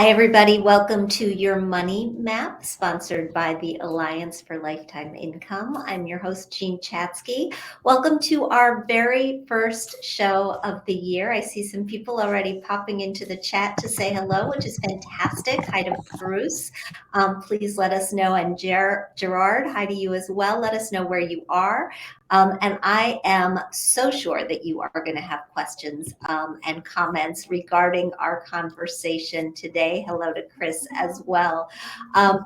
Hi, everybody. Welcome to Your Money Map, sponsored by the Alliance for Lifetime Income. I'm your host, Jean Chatzky. Welcome to our very first show of the year. I see some people already popping into the chat to say hello, which is fantastic. Hi to Bruce. Please let us know. And Gerard, hi to you as well. Let us know where you are. And I am so sure that you are going to have questions and comments regarding our conversation today. Hello to Chris as well,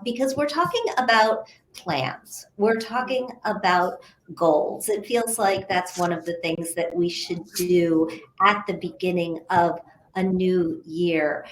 because we're talking about plans. We're talking about goals. It feels like that's one of the things that we should do at the beginning of a new year.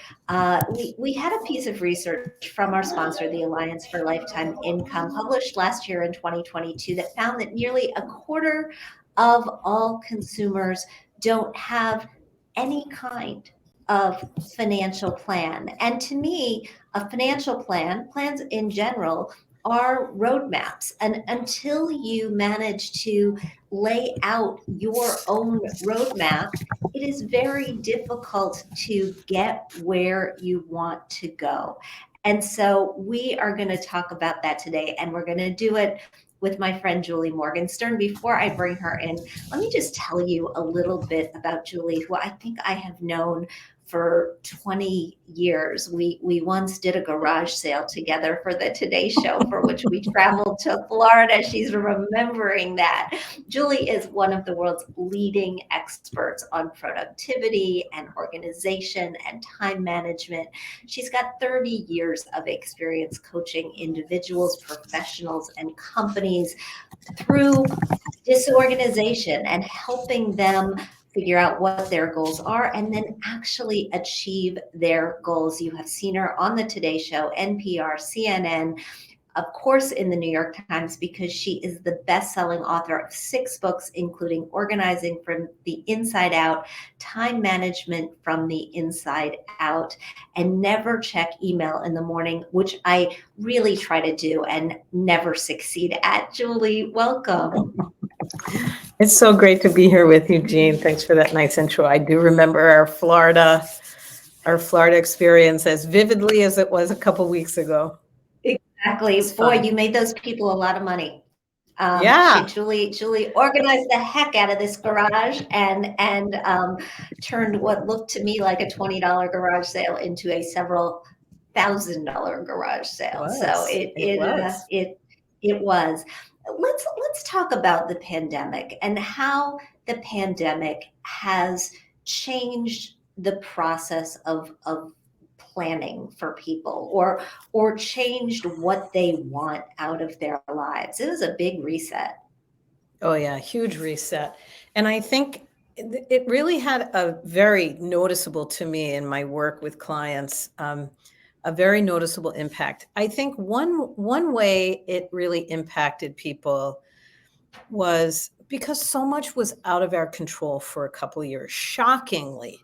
We had a piece of research from our sponsor, the Alliance for Lifetime Income, published last year in 2022 that found that nearly a quarter of all consumers don't have any kind of financial plan. And to me, a financial plan, plans in general, are roadmaps. And until you manage to lay out your own roadmap, it is very difficult to get where you want to go. And so we are going to talk about that today, and we're going to do it with my friend Julie Morgenstern. Before I bring her in, let me just tell you a little bit about Julie, who I think I have known for 20 years. We once did a garage sale together for the Today Show, for which we traveled to Florida. She's remembering that. Julie is one of the world's leading experts on productivity and organization and time management. She's got 30 years of experience coaching individuals, professionals, and companies through disorganization and helping them figure out what their goals are and then actually achieve their goals. You have seen her on the Today Show, NPR, CNN, of course, in the New York Times, because she is the best-selling author of 6 books, including Organizing from the Inside Out, Time Management from the Inside Out, and Never Check Email in the Morning, which I really try to do and never succeed at. Julie, welcome. It's so great to be here with you, Jean. Thanks for that nice intro. I do remember our Florida experience as vividly as it was a couple weeks ago. Exactly. Boy, you made those people a lot of money. Yeah. Julie organized the heck out of this garage and turned what looked to me like a $20 garage sale into a several $1,000 garage sale. So it was. Let's talk about the pandemic and how the pandemic has changed the process of planning for people or changed what they want out of their lives. It was a big reset. Oh yeah, huge reset. And I think it really had a very noticeable to me in my work with clients, a very noticeable impact. I think one way it really impacted people was because so much was out of our control for a couple of years, shockingly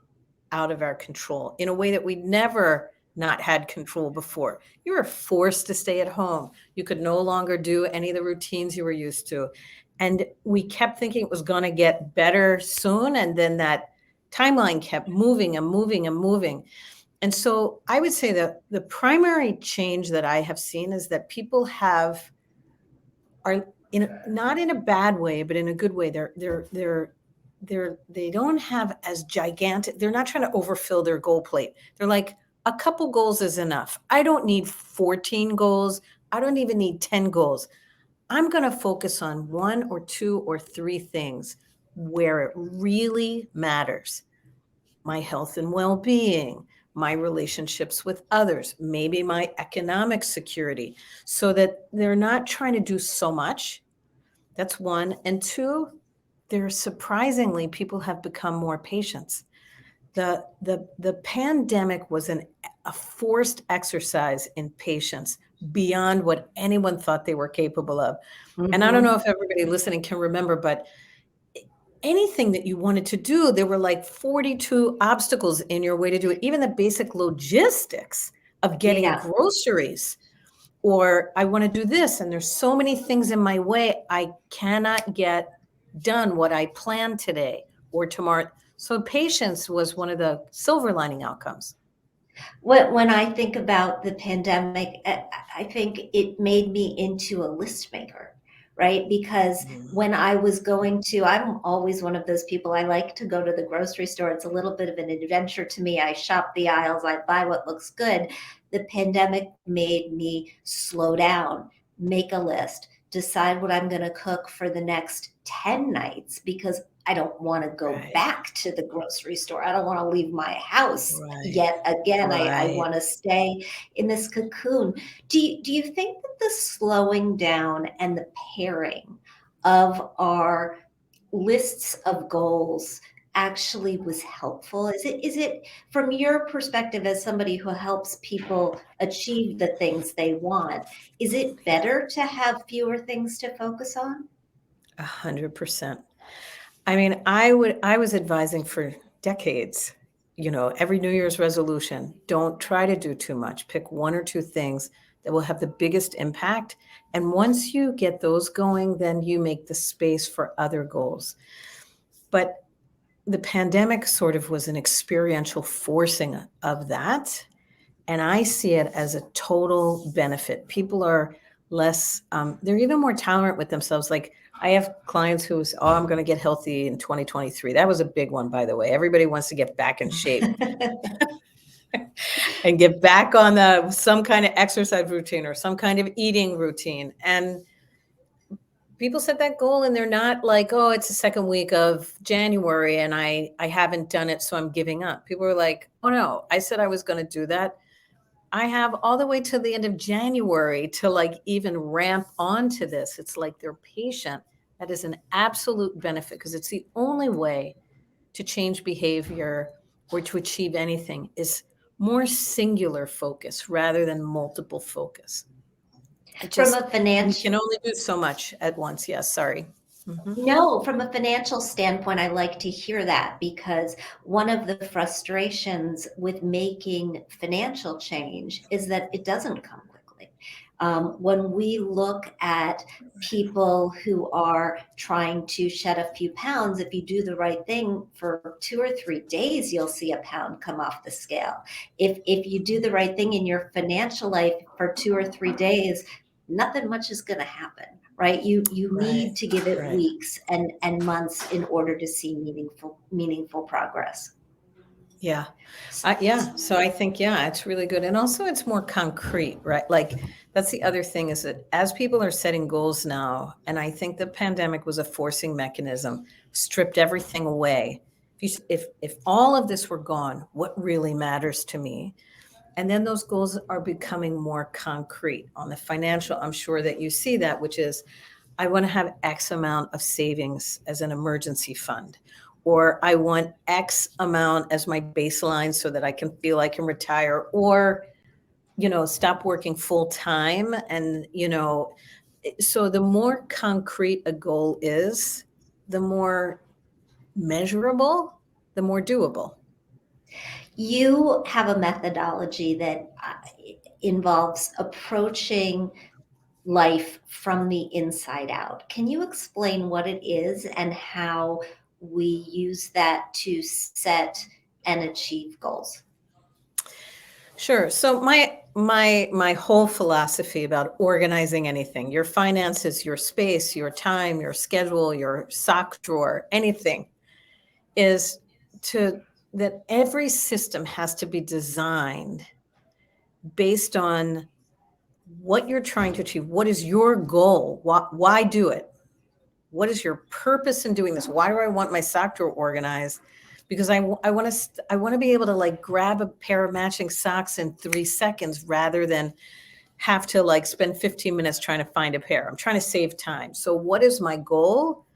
out of our control in a way that we'd never not had control before. You were forced to stay at home. You could no longer do any of the routines you were used to. And we kept thinking it was going to get better soon. And then that timeline kept moving and moving and moving. And so I would say that the primary change that I have seen is that people are not in a bad way, but in a good way. They don't have as gigantic, they're not trying to overfill their goal plate. They're like, a couple goals is enough. I don't need 14 goals. I don't even need 10 goals. I'm going to focus on 1 or 2 or 3 things where it really matters. My health and well-being, my relationships with others, maybe my economic security, so that they're not trying to do so much. That's 1. And 2, surprisingly, people have become more patient. The pandemic was a forced exercise in patience beyond what anyone thought they were capable of. Mm-hmm. And I don't know if everybody listening can remember, but anything that you wanted to do, there were like 42 obstacles in your way to do it. Even the basic logistics of getting groceries, or I want to do this, and there's so many things in my way, I cannot get done what I planned today or tomorrow. So patience was one of the silver lining outcomes. When I think about the pandemic, I think it made me into a list maker, right? Because Mm. when I was going to, I'm always one of those people, I like to go to the grocery store. It's a little bit of an adventure to me. I shop the aisles, I buy what looks good. The pandemic made me slow down, make a list, decide what I'm going to cook for the next 10 nights because I don't want to go Right, back to the grocery store. I don't want to leave my house right, yet again. I right. want to stay in this cocoon. Do you think that the slowing down and the pairing of our lists of goals actually was helpful? Is it from your perspective as somebody who helps people achieve the things they want, is it better to have fewer things to focus on? 100%. I mean, I was advising for decades, every New Year's resolution, don't try to do too much. Pick one or two things that will have the biggest impact. And once you get those going, then you make the space for other goals. But the pandemic sort of was an experiential forcing of that. And I see it as a total benefit. People are less, they're even more tolerant with themselves. Like I have clients who's, oh, I'm going to get healthy in 2023. That was a big one, by the way. Everybody wants to get back in shape and get back on some kind of exercise routine or some kind of eating routine. And people set that goal and they're not like, oh, it's the second week of January and I haven't done it, so I'm giving up. People are like, oh no, I said I was going to do that. I have all the way to the end of January to like even ramp onto this. It's like they're patient. That is an absolute benefit because it's the only way to change behavior or to achieve anything is more singular focus rather than multiple focus. It From just, a and you can financial only do so much at once. Yes, sorry. Hmm. No, from a financial standpoint, I like to hear that because one of the frustrations with making financial change is that it doesn't come quickly. When we look at people who are trying to shed a few pounds, if you do the right thing for 2 or 3 days, you'll see a pound come off the scale. If you do the right thing in your financial life for 2 or 3 days, nothing much is going to happen, right? You Right, need to give it right. weeks and months in order to see meaningful progress. Yeah. Yeah. So I think, yeah, it's really good. And also it's more concrete, right? Like that's the other thing is that as people are setting goals now, and I think the pandemic was a forcing mechanism, stripped everything away. If all of this were gone, what really matters to me? And then those goals are becoming more concrete on the financial. I'm sure that you see that, which is I want to have X amount of savings as an emergency fund, or I want X amount as my baseline so that I can feel I can retire, or, stop working full time. And, so the more concrete a goal is, the more measurable, the more doable. You have a methodology that involves approaching life from the inside out. Can you explain what it is and how we use that to set and achieve goals? Sure. So my whole philosophy about organizing anything, your finances, your space, your time, your schedule, your sock drawer, anything, is to that every system has to be designed based on what you're trying to achieve. What is your goal? Why do it? What is your purpose in doing this? Why do I want my sock drawer organized? Because I want to be able to like grab a pair of matching socks in 3 seconds rather than have to like spend 15 minutes trying to find a pair. I'm trying to save time. So what is my goal?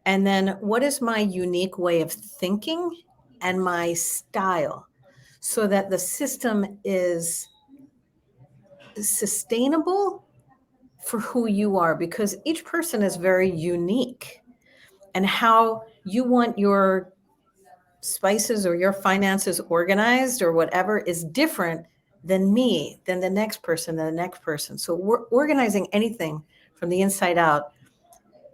And then what is my unique way of thinking and my style so that the system is sustainable for who you are because each person is very unique and how you want your spices or your finances organized or whatever is different than me, than the next person, than the next person. So we're organizing anything from the inside out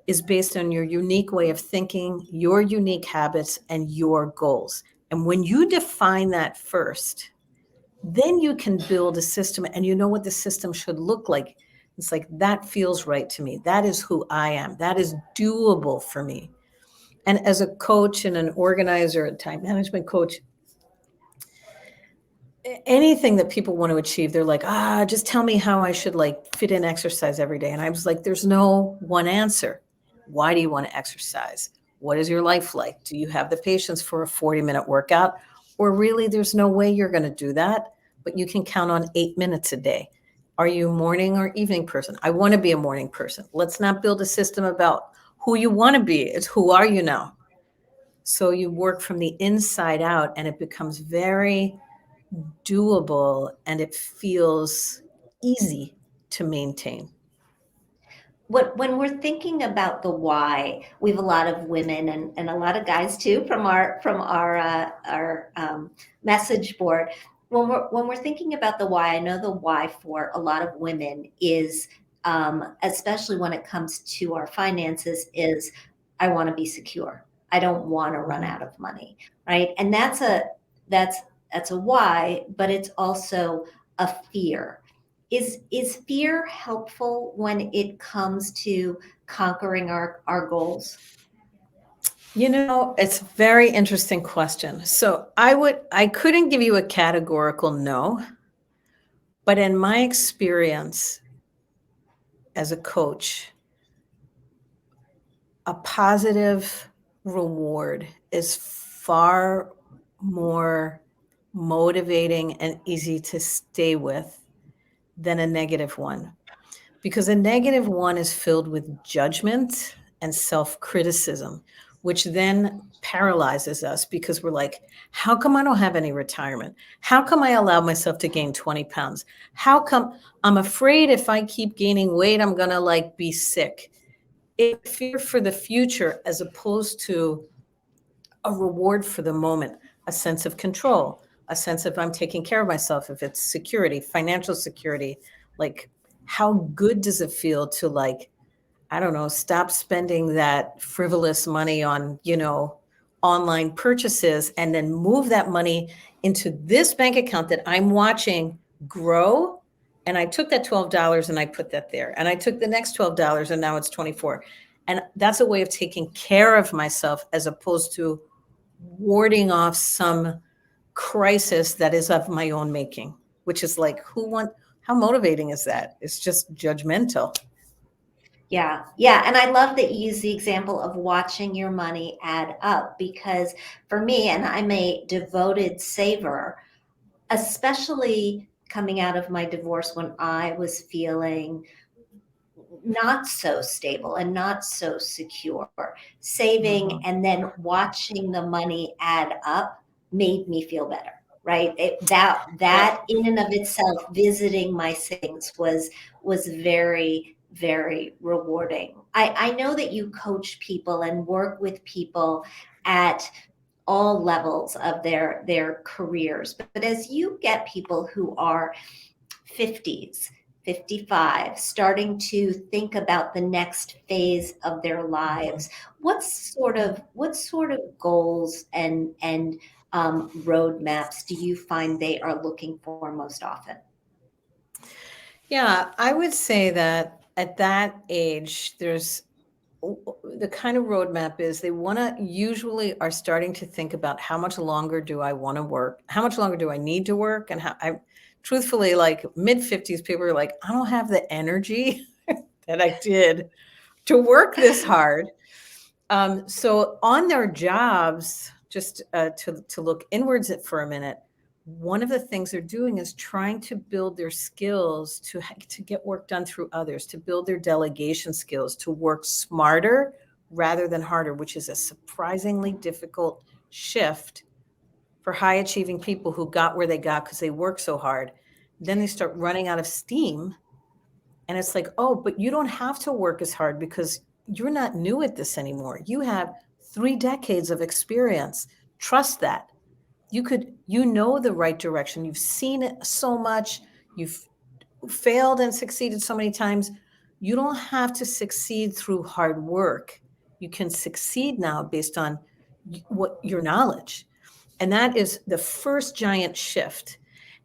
is based on your unique way of thinking, your unique habits, and your goals. And when you define that first, Then you can build a system and you know what the system should look like. It's like, that feels right to me. That is who I am. That is doable for me. And as a coach and an organizer, a time management coach, anything that people want to achieve, they're like, just tell me how I should like fit in exercise every day. And I was like, there's no one answer. Why do you want to exercise? What is your life like? Do you have the patience for a 40-minute workout? Or really, there's no way you're going to do that, but you can count on 8 minutes a day. Are you a morning or evening person? I want to be a morning person. Let's not build a system about who you want to be. It's who are you now? So you work from the inside out and it becomes very doable and it feels easy to maintain. When we're thinking about the why, we have a lot of women and a lot of guys too from our message board. When we're thinking about the why, I know the why for a lot of women is, especially when it comes to our finances, is I want to be secure. I don't want to run out of money, right? And that's that's a why, but it's also a fear. Is fear helpful when it comes to conquering our goals? You know, it's a very interesting question. So I couldn't give you a categorical no, but in my experience as a coach, a positive reward is far more motivating and easy to stay with than a negative one. Because a negative one is filled with judgment and self criticism, which then paralyzes us because we're like, how come I don't have any retirement? How come I allowed myself to gain 20 pounds? How come I'm afraid if I keep gaining weight, I'm going to like be sick? It's fear for the future as opposed to a reward for the moment, a sense of control, a sense of I'm taking care of myself. If it's security, financial security, like how good does it feel to like, I don't know, stop spending that frivolous money on, online purchases and then move that money into this bank account that I'm watching grow. And I took that $12 and I put that there. And I took the next $12 and now it's 24. And that's a way of taking care of myself as opposed to warding off some crisis that is of my own making, which is like, how motivating is that? It's just judgmental. Yeah, yeah. And I love that you use the example of watching your money add up because for me, and I'm a devoted saver, especially coming out of my divorce when I was feeling not so stable and not so secure. Saving Mhm. and then watching the money add up made me feel better, right? That Yep. in and of itself, visiting my savings was very, very rewarding. I know that you coach people and work with people at all levels of their careers, but as you get people who are 50s, 55, starting to think about the next phase of their lives, what sort of goals and roadmaps do you find they are looking for most often? Yeah, I would say that at that age, there's the kind of roadmap is they want to usually are starting to think about how much longer do I want to work? How much longer do I need to work? And how I truthfully, like mid 50s, people are like, I don't have the energy that I did to work this hard. So on their jobs, just to look inwards for a minute, one of the things they're doing is trying to build their skills to get work done through others, to build their delegation skills, to work smarter rather than harder, which is a surprisingly difficult shift for high achieving people who got where they got because they work so hard. Then they start running out of steam and it's like, oh, but you don't have to work as hard because you're not new at this anymore. You have 3 decades of experience. Trust that. You know the right direction. You've seen it so much. You've failed and succeeded so many times. You don't have to succeed through hard work. You can succeed now based on what your knowledge. And that is the first giant shift.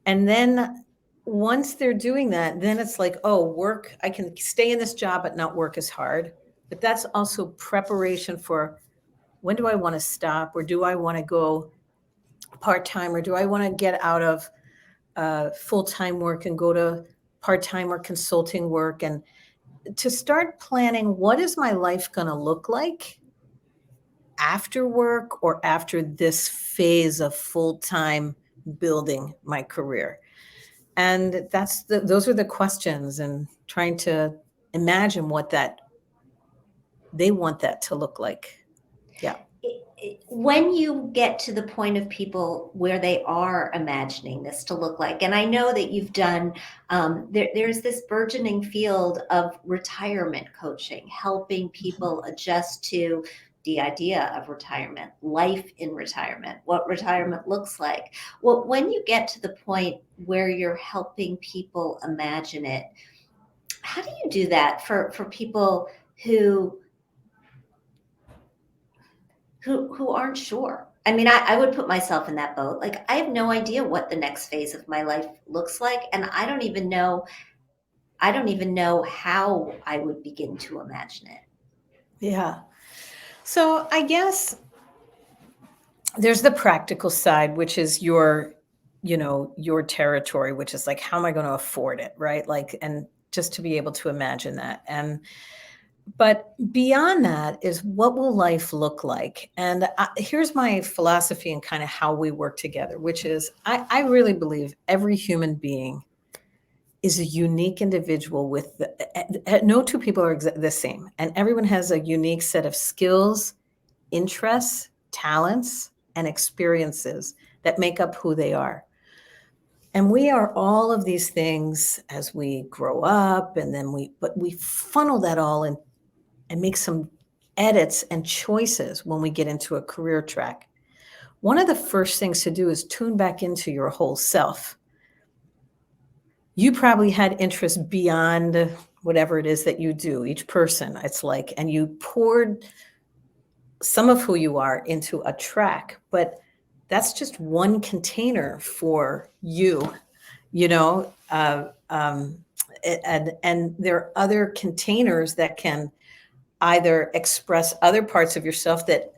And then once they're doing that, then it's like, oh, work, I can stay in this job, but not work as hard. But that's also preparation for when do I want to stop, or do I want to go part-time, or do I want to get out of full-time work and go to part-time or consulting work, and to start planning what is my life going to look like after work or after this phase of full-time building my career. And those are the questions, and trying to imagine what that they want that to look like. Yeah. When you get to the point of people where they are imagining this to look like, and I know that you've done, there's this burgeoning field of retirement coaching, helping people adjust to the idea of retirement, life in retirement, what retirement looks like. Well, when you get to the point where you're helping people imagine it, how do you do that for people who aren't sure? I mean, I would put myself in that boat. Like, I have no idea what the next phase of my life looks like, and I don't even know how I would begin to imagine it. Yeah. So I guess there's the practical side, which is your territory, which is like, how am I going to afford it? Right. Like, and just to be able to imagine that. But beyond that is, what will life look like? And here's my philosophy and kind of how we work together, which is I really believe every human being is a unique individual with no two people are the same. And everyone has a unique set of skills, interests, talents, and experiences that make up who they are. And we are all of these things as we grow up, and then but we funnel that all in and make some edits and choices when we get into a career track. One of the first things to do is tune back into your whole self. You probably had interests beyond whatever it is that you do, each person, it's like, and you poured some of who you are into a track, but that's just one container for you, you know, and there are other containers that can either express other parts of yourself that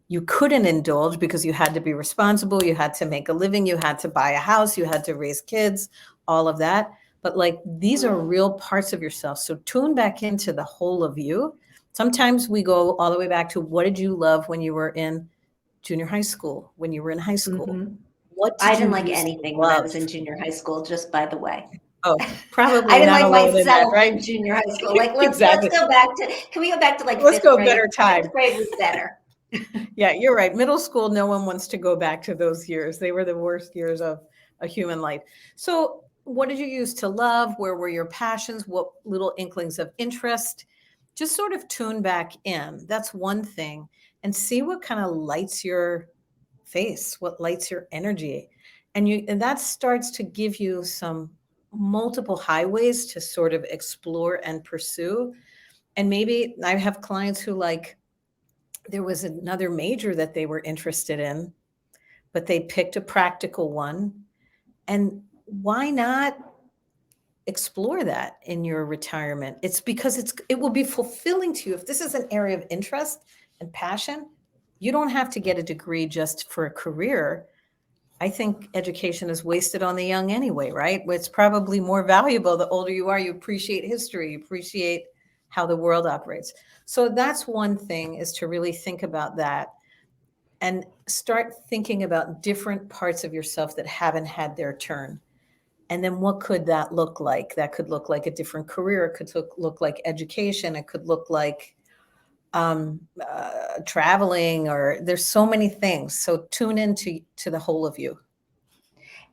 you couldn't indulge because you had to be responsible, you had to make a living, you had to buy a house, you had to raise kids, all of that. But like, these are real parts of yourself. So tune back into the whole of you. Sometimes we go all the way back to, what did you love when you were in junior high school, when you were in high school? Mm-hmm. What I did didn't you like used to anything when I love? was in junior high school, just by the way. Oh, I probably didn't not like alone in that, myself right? in junior high school. Like, let's Exactly. go back to, can we go back to like Let's fifth go a grade? better time. Fifth grade was better. Yeah, you're right. Middle school, no one wants to go back to those years. They were the worst years of a human life. So, what did you use to love? Where were your passions? What little inklings of interest? Just sort of tune back in. That's one thing. And see what kind of lights your face, what lights your energy. And that starts to give you some multiple highways to sort of explore and pursue. And maybe I have clients who, like, there was another major that they were interested in, but they picked a practical one. And why not explore that in your retirement? It's because it will be fulfilling to you. If this is an area of interest and passion, you don't have to get a degree just for a career. I think education is wasted on the young anyway, right? It's probably more valuable the older you are. You appreciate history, you appreciate how the world operates. So that's one thing, is to really think about that and start thinking about different parts of yourself that haven't had their turn. And then what could that look like? That could look like a different career. It could look like education. It could look like traveling, or there's so many things. So tune into the whole of you.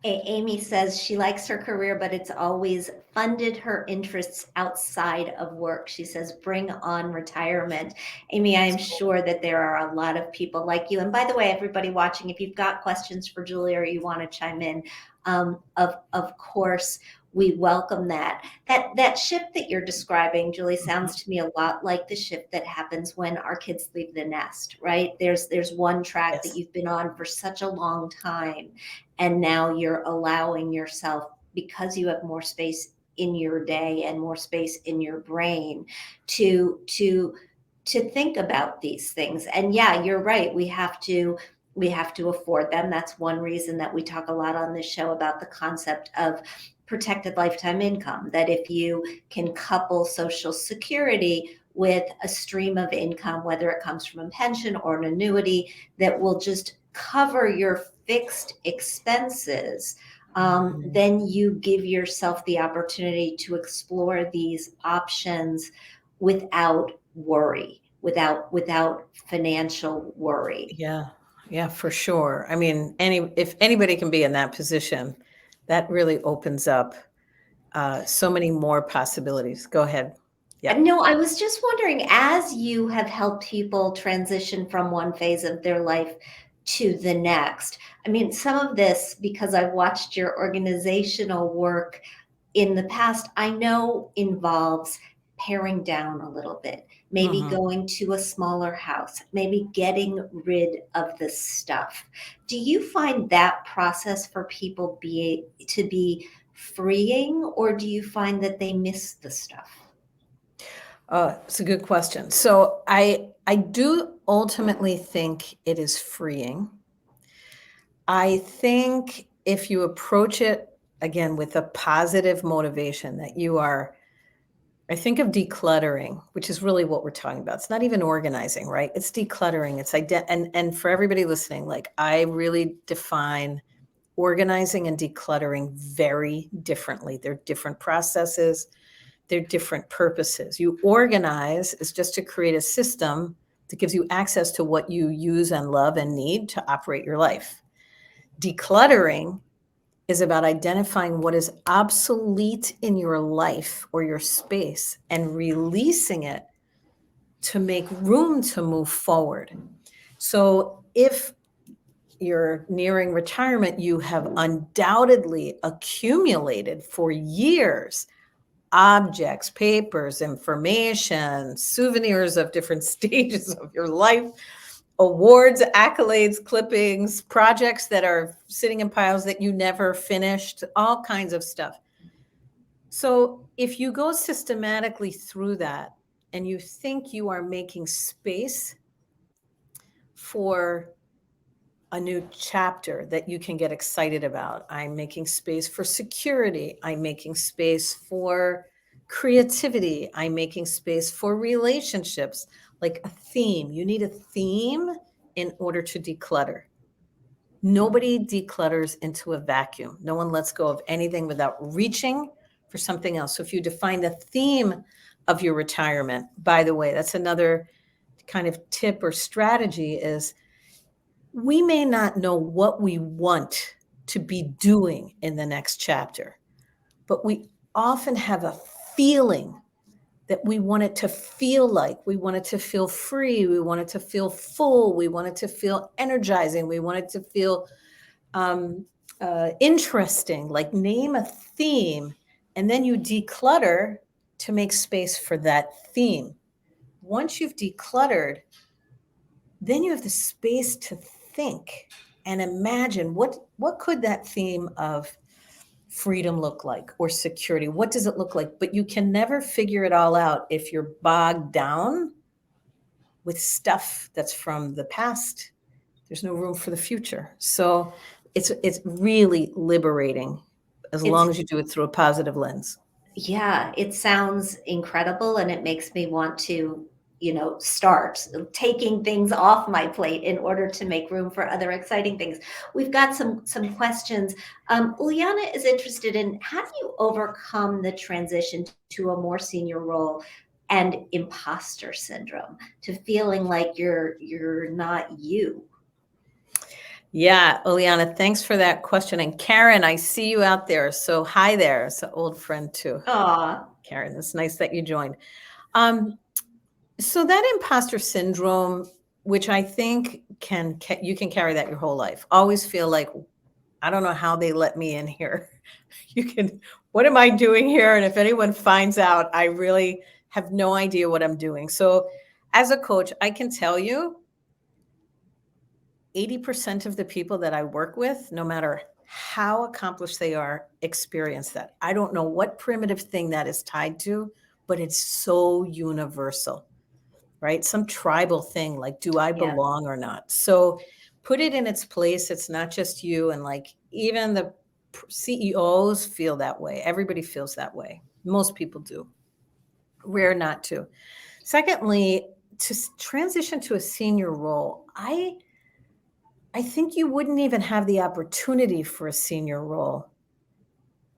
Amy says she likes her career, but it's always funded her interests outside of work. She says, bring on retirement. Amy, I am sure that there are a lot of people like you. And by the way, everybody watching, if you've got questions for Julie or you want to chime in, of course, we welcome that. That shift that you're describing, Julie, Mhm. sounds to me a lot like the shift that happens when our kids leave the nest, right? There's one track that Yes. you've been on for such a long time, and now you're allowing yourself, because you have more space in your day and more space in your brain, to think about these things. And yeah, you're right. We have to afford them. That's one reason that we talk a lot on this show about the concept of protected lifetime income, that if you can couple Social Security with a stream of income, whether it comes from a pension or an annuity, that will just cover your fixed expenses, Mhm. then you give yourself the opportunity to explore these options without worry, without financial worry. Yeah. Yeah, for sure. I mean, if anybody can be in that position, that really opens up so many more possibilities. Go ahead. Yeah. No, I was just wondering, as you have helped people transition from one phase of their life to the next, I mean, some of this, because I've watched your organizational work in the past, I know involves paring down a little bit, maybe Mhm. going to a smaller house, maybe getting rid of the stuff. Do you find that process for people to be freeing, or do you find that they miss the stuff? It's a good question. So I do ultimately think it is freeing. I think if you approach it again with a positive motivation that you are, I think of decluttering, which is really what we're talking about. It's not even organizing, right? It's decluttering. And for everybody listening, like I really define organizing and decluttering very differently. They're different processes, they're different purposes. You organize is just to create a system that gives you access to what you use and love and need to operate your life. Decluttering is about identifying what is obsolete in your life or your space and releasing it to make room to move forward. So if you're nearing retirement, you have undoubtedly accumulated for years objects, papers, information, souvenirs of different stages of your life, awards, accolades, clippings, projects that are sitting in piles that you never finished, all kinds of stuff. So if you go systematically through that and you think you are making space for a new chapter that you can get excited about. I'm making space for security. I'm making space for creativity. I'm making space for relationships, like a theme. You need a theme in order to declutter. Nobody declutters into a vacuum. No one lets go of anything without reaching for something else. So if you define the theme of your retirement, by the way, that's another kind of tip or strategy is we may not know what we want to be doing in the next chapter, but we often have a feeling that we want it to feel like. We want it to feel free. We want it to feel full. We want it to feel energizing. We want it to feel interesting. Like name a theme, and then you declutter to make space for that theme. Once you've decluttered, then you have the space to think and imagine what could that theme of freedom look like or security, what does it look like, but you can never figure it all out if you're bogged down with stuff that's from the past. There's no room for the future. So it's really liberating as It's long as you do it through a positive lens. Yeah, it sounds incredible, and it makes me want to, start taking things off my plate in order to make room for other exciting things. We've got some questions. Uliana is interested in, how do you overcome the transition to a more senior role and imposter syndrome, to feeling like you're not you? Yeah, Oleana, thanks for that question. And Karen, I see you out there. So hi there. It's an old friend too. Aw. Karen, it's nice that you joined. Um, so that imposter syndrome, which I think you can carry that your whole life. Always feel like, I don't know how they let me in here. You can what am I doing here? And if anyone finds out, I really have no idea what I'm doing. So as a coach, I can tell you 80% of the people that I work with, no matter how accomplished they are, experience that. I don't know what primitive thing that is tied to, but it's so universal, right? Some tribal thing like, do I Yeah. belong or not? So put it in its place. It's not just you. And like, even the CEOs feel that way. Everybody feels that way. Most people do. Rare not to. Secondly, to transition to a senior role, I think you wouldn't even have the opportunity for a senior role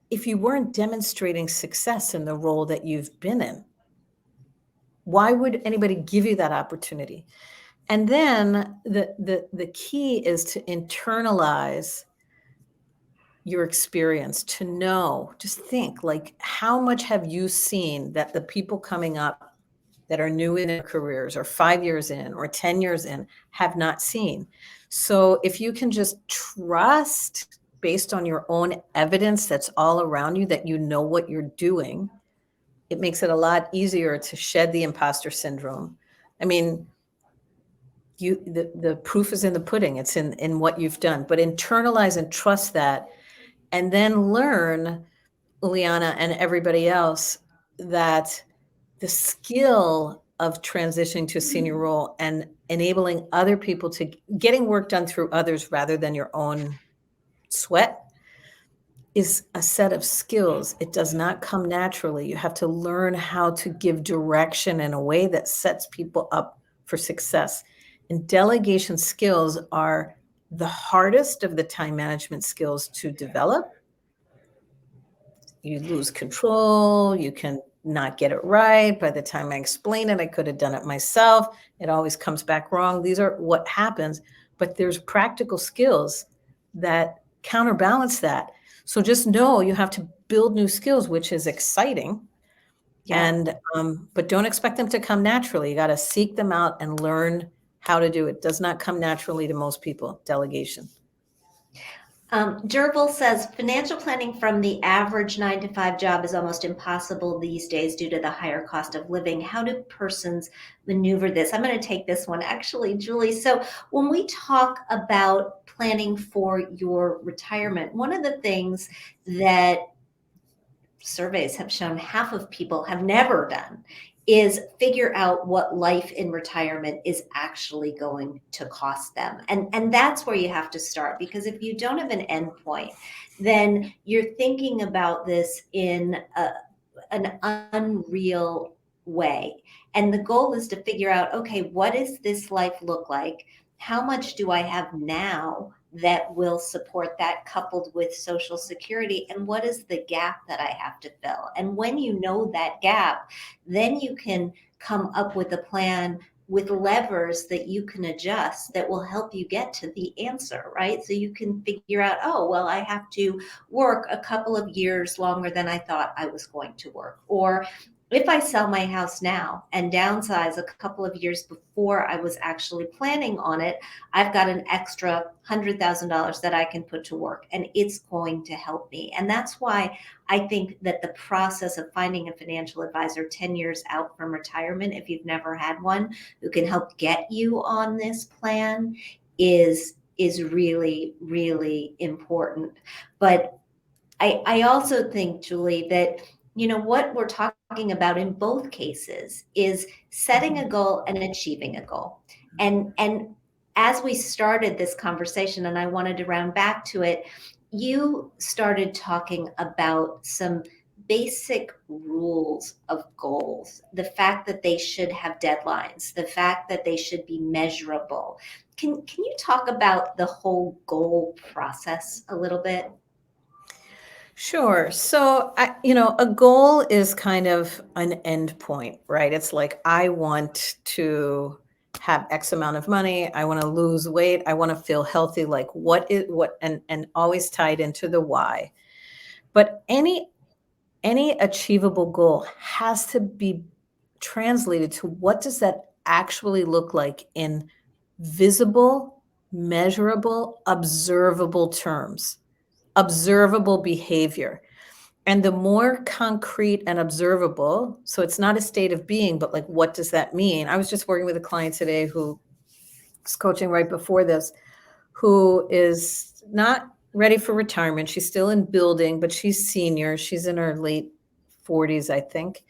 if you weren't demonstrating success in the role that you've been in. Why would anybody give you that opportunity? And then the key is to internalize your experience, to know, just think like, how much have you seen that the people coming up that are new in their careers or 5 years in or 10 years in have not seen? So if you can just trust based on your own evidence that's all around you, that you know what you're doing, it makes it a lot easier to shed the imposter syndrome. I mean, the proof is in the pudding. It's in what you've done, but internalize and trust that, and then learn, Liana and everybody else, that the skill of transitioning to a senior role and enabling other people to getting work done through others rather than your own sweat is a set of skills. It does not come naturally. You have to learn how to give direction in a way that sets people up for success. And delegation skills are the hardest of the time management skills to develop. You lose control. You can not get it right. By the time I explain it, I could have done it myself. It always comes back wrong. These are what happens. But there's practical skills that counterbalance that. So just know you have to build new skills, which is exciting. Yeah. And but don't expect them to come naturally. You got to seek them out and learn how to do it. It does not come naturally to most people. Delegation. Derbil says financial planning from the average 9 to 5 job is almost impossible these days due to the higher cost of living. How do persons maneuver this? I'm going to take this one actually, Julie. So when we talk about planning for your retirement, one of the things that surveys have shown half of people have never done is figure out what life in retirement is actually going to cost them. And that's where you have to start, because if you don't have an end point, then you're thinking about this in an unreal way. And the goal is to figure out, okay, what does this life look like? How much do I have now that will support that, coupled with Social Security? And what is the gap that I have to fill? And when you know that gap, then you can come up with a plan with levers that you can adjust that will help you get to the answer, right? So you can figure out, oh, well, I have to work a couple of years longer than I thought I was going to work. Or if I sell my house now and downsize a couple of years before I was actually planning on it, I've got an extra $100,000 that I can put to work, and it's going to help me. And that's why I think that the process of finding a financial advisor 10 years out from retirement, if you've never had one, who can help get you on this plan is really, really important. But I also think, Julie, that what we're talking about in both cases is setting a goal and achieving a goal. And as we started this conversation, and I wanted to round back to it, you started talking about some basic rules of goals, the fact that they should have deadlines, the fact that they should be measurable. Can you talk about the whole goal process a little bit? Sure. So, a goal is kind of an end point, right? It's like, I want to have X amount of money. I want to lose weight. I want to feel healthy. Like, and always tied into the why. But any achievable goal has to be translated to, what does that actually look like in visible, measurable, observable terms, observable behavior. And the more concrete and observable, so it's not a state of being, but like, what does that mean? I was just working with a client today who was coaching right before this, who is not ready for retirement. She's still in building, but she's senior. She's in her late 40s, I think,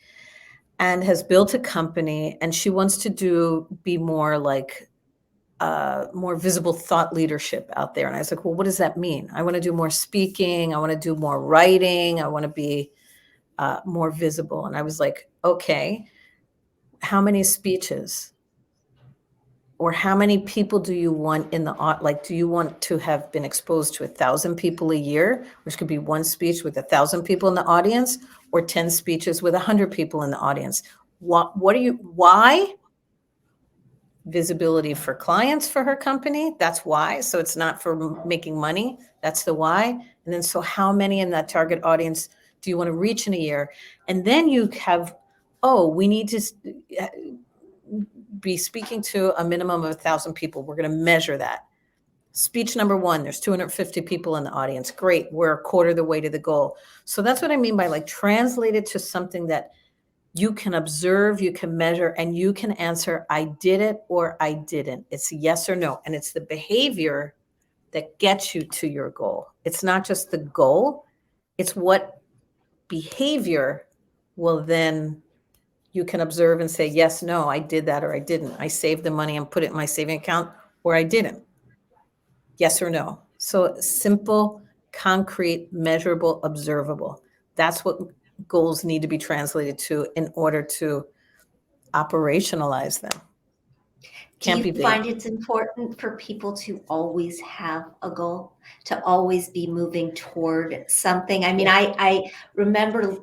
and has built a company. And she wants to be more like more visible thought leadership out there. And I was like, well, what does that mean? I want to do more speaking. I want to do more writing. I want to be more visible. And I was like, okay, how many speeches? Or how many people do you want in the, like, do you want to have been exposed to 1,000 people a year, which could be one speech with 1,000 people in the audience, or 10 speeches with 100 people in the audience? Why? Visibility for clients for her company. That's why. So it's not for making money. That's the why. And then, so how many in that target audience do you want to reach in a year? And then you have, oh, we need to be speaking to a minimum of 1,000 people. We're going to measure that. Speech number 1, there's 250 people in the audience. Great. We're a quarter of the way to the goal. So that's what I mean by like translate it to something that you can observe, you can measure, and you can answer, I did it or I didn't. It's yes or no. And it's the behavior that gets you to your goal. It's not just the goal. It's what behavior will then you can observe and say, yes, no, I did that or I didn't. I saved the money and put it in my saving account, or I didn't. Yes or no. So simple, concrete, measurable, observable. That's what goals need to be translated to in order to operationalize them. Can't be Do you find it's important for people to always have a goal, to always be moving toward something? I mean, I remember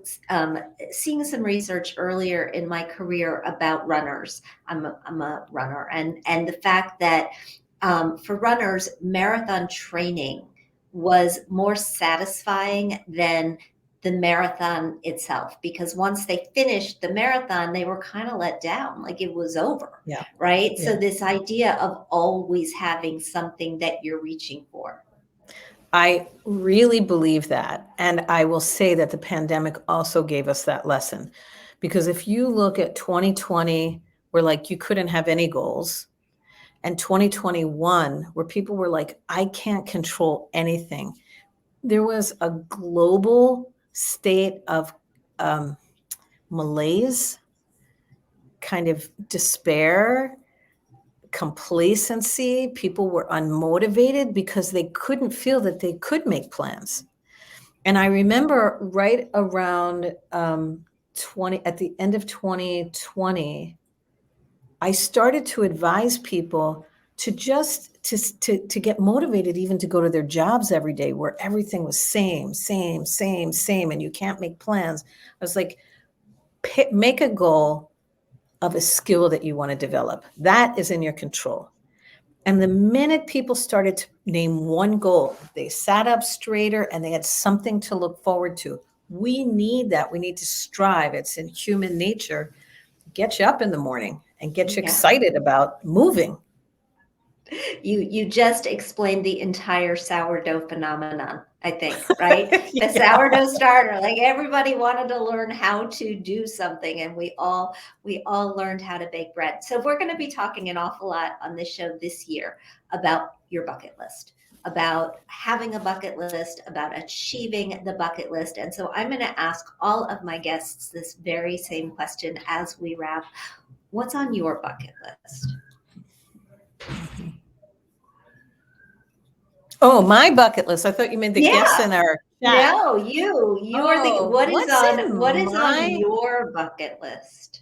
seeing some research earlier in my career about runners. I'm a runner, and the fact that for runners, marathon training was more satisfying than the marathon itself, because once they finished the marathon, they were kind of let down, like it was over. Yeah. Right. Yeah. So this idea of always having something that you're reaching for. I really believe that. And I will say that the pandemic also gave us that lesson, because if you look at 2020, where like you couldn't have any goals, and 2021, where people were like, I can't control anything. There was a global state of malaise, kind of despair, complacency. People were unmotivated because they couldn't feel that they could make plans. And I remember right around 20, at the end of 2020, I started to advise people to just to get motivated, even to go to their jobs every day, where everything was same, and you can't make plans. I was like, make a goal of a skill that you want to develop. That is in your control. And the minute people started to name one goal, they sat up straighter and they had something to look forward to. We need that. We need to strive. It's in human nature. Get you up in the morning and get you excited about moving. You just explained the entire sourdough phenomenon, I think, right? The sourdough starter, like everybody wanted to learn how to do something, and we all learned how to bake bread. So we're going to be talking an awful lot on this show this year about your bucket list, about having a bucket list, about achieving the bucket list. And so I'm going to ask all of my guests this very same question as we wrap. What's on your bucket list? Oh, my bucket list. I thought you meant the guests in our chat. No, you're what is on your bucket list?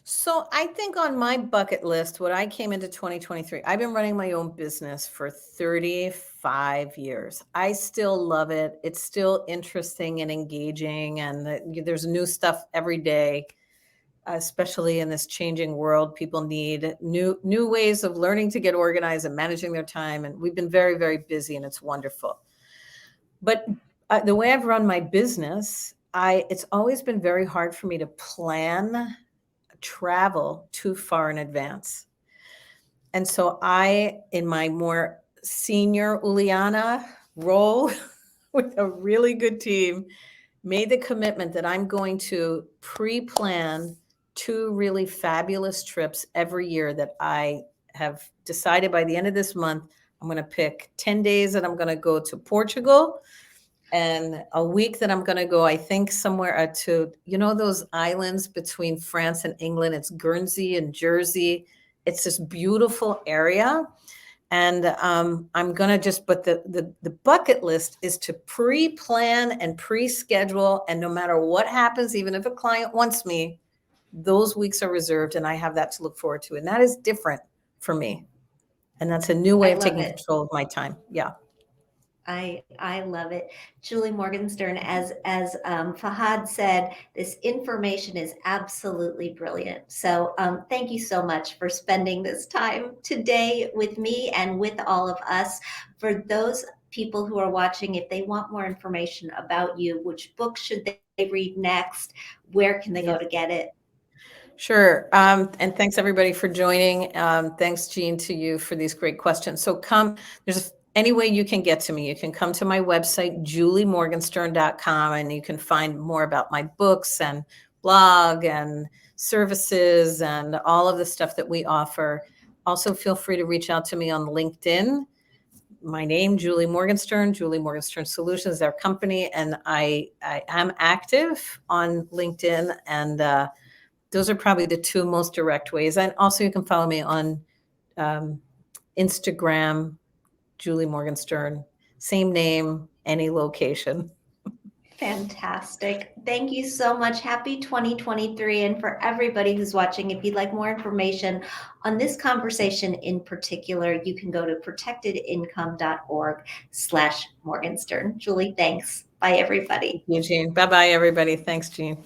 So I think on my bucket list, what I came into 2023, I've been running my own business for 35 years. I still love it. It's still interesting and engaging, and there's new stuff every day. Especially in this changing world, people need new ways of learning to get organized and managing their time. And we've been very, very busy, and it's wonderful. But the way I've run my business, it's always been very hard for me to plan travel too far in advance. And so in my more senior Uliana role, with a really good team, made the commitment that I'm going to pre-plan 2 really fabulous trips every year that I have decided by the end of this month. I'm going to pick 10 days that I'm going to go to Portugal, and a week that I'm going to go, I think, somewhere to, those islands between France and England. It's Guernsey and Jersey. It's this beautiful area. And I'm going to just, but the bucket list is to pre-plan and pre-schedule. And no matter what happens, even if a client wants me, those weeks are reserved and I have that to look forward to. And that is different for me. And that's a new way I of love taking it. control of my time. Yeah. I love it. Julie Morgenstern, as Fahad said, this information is absolutely brilliant. So thank you so much for spending this time today with me and with all of us. For those people who are watching, if they want more information about you, which book should they read next? Where can they go to get it? Sure. And thanks everybody for joining. Thanks, Jean, to you for these great questions. So there's any way you can get to me. You can come to my website, juliemorgenstern.com, and you can find more about my books and blog and services and all of the stuff that we offer. Also, feel free to reach out to me on LinkedIn. My name, Julie Morgenstern Solutions, our company, and I am active on LinkedIn, and those are probably the 2 most direct ways. And also you can follow me on Instagram, Julie Morgenstern, same name, any location. Fantastic. Thank you so much. Happy 2023. And for everybody who's watching, if you'd like more information on this conversation in particular, you can go to protectedincome.org/Morgenstern. Julie, thanks. Bye, everybody. Thank you, Jean. Bye-bye, everybody. Thanks, Jean.